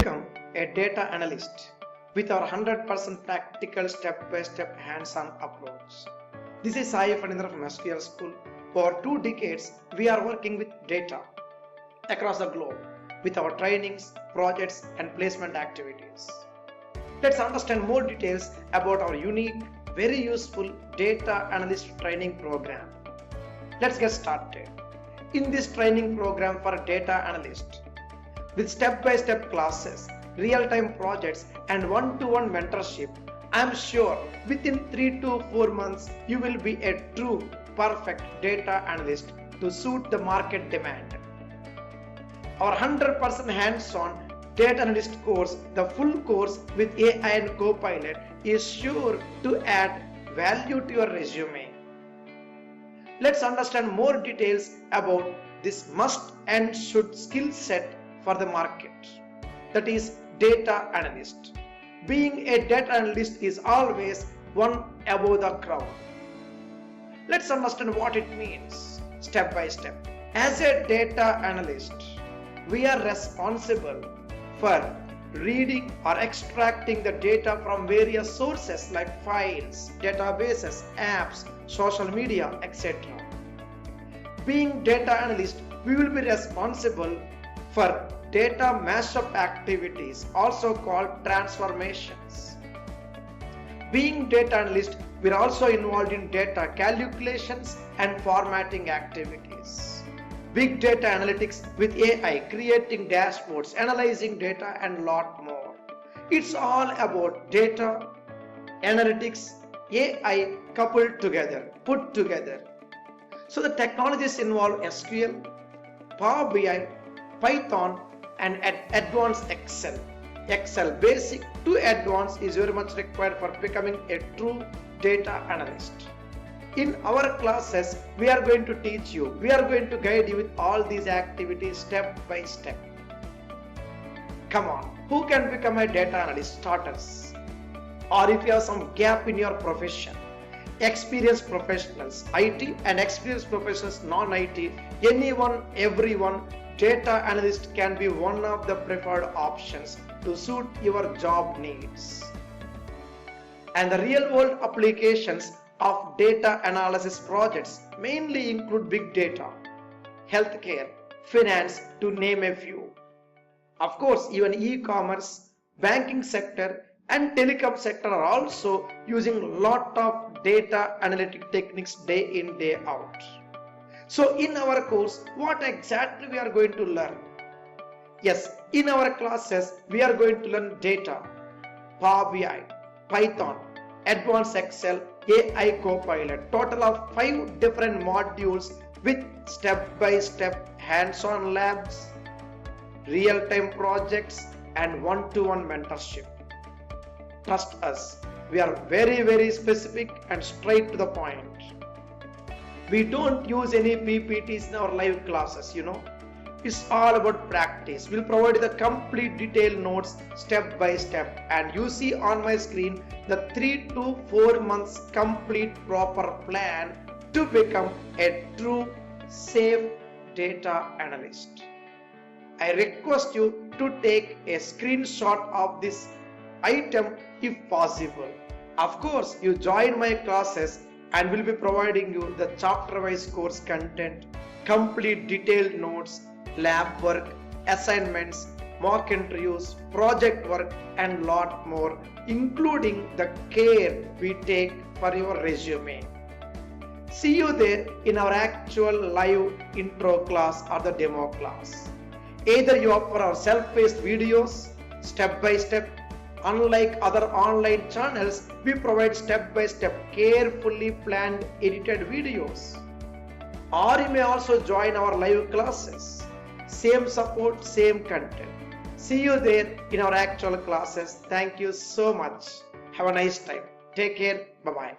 become a data analyst with our 100% practical step-by-step hands-on approach. This is Sai Fanindra from SQL School. For 2 decades, we are working with data across the globe with our trainings, projects and placement activities. Let's understand more details about our unique, very useful data analyst training program. Let's get started. In this training program for data analyst, with step-by-step classes, real-time projects and one-to-one mentorship, I am sure within 3 to 4 months you will be a true, perfect data analyst to suit the market demand. Our 100% hands-on data analyst course, the full course with AI and Copilot, is sure to add value to your resume. Let's understand more details about this must and should skill set for the market, that is data analyst. Being a data analyst is always one above the crowd. Let's understand what it means step by step. As a data analyst, we are responsible for reading or extracting the data from various sources like files, databases, apps, social media, etc. Being data analyst, we will be responsible for data mashup activities, also called transformations. Being data analyst, we are also involved in data calculations and formatting activities. Big data analytics with AI, creating dashboards, analyzing data and lot more. It's all about data, analytics, AI coupled together, put together. So the technologies involve SQL, Power BI, Python and advanced Excel. Excel basic to advanced is very much required for becoming a true data analyst. In our classes, we are going to teach you, we are going to guide you with all these activities step by step. Come on, who can become a data analyst? Starters. Or if you have some gap in your profession, experienced professionals, IT and experienced professionals, non-IT, anyone, everyone, data analyst can be one of the preferred options to suit your job needs. And the real-world applications of data analysis projects mainly include big data, healthcare, finance, to name a few. Of course, even e-commerce, banking sector and telecom sector are also using a lot of data analytic techniques day in, day out. So in our course, what exactly we are going to learn? Yes, in our classes, we are going to learn data, Power BI, Python, advanced Excel, AI Copilot, total of 5 different modules with step-by-step hands-on labs, real-time projects and one-to-one mentorship. Trust us, we are very specific and straight to the point. We don't use any PPTs in our live classes, It's all about practice. We'll provide you the complete detailed notes step by step, and you see on my screen the 3 to 4 months complete proper plan to become a true safe data analyst. I request you to take a screenshot of this item if possible. Of course, you join my classes and will be providing you the chapter-wise course content, complete detailed notes, lab work, assignments, mock interviews, project work and lot more, including the care we take for your resume. See you there in our actual live intro class or the demo class. Either you opt for our self-paced videos, step by step. Unlike other online channels, we provide step-by-step, carefully planned, edited videos. Or you may also join our live classes. Same support, same content. See you there in our actual classes. Thank you so much. Have a nice time. Take care. Bye-bye.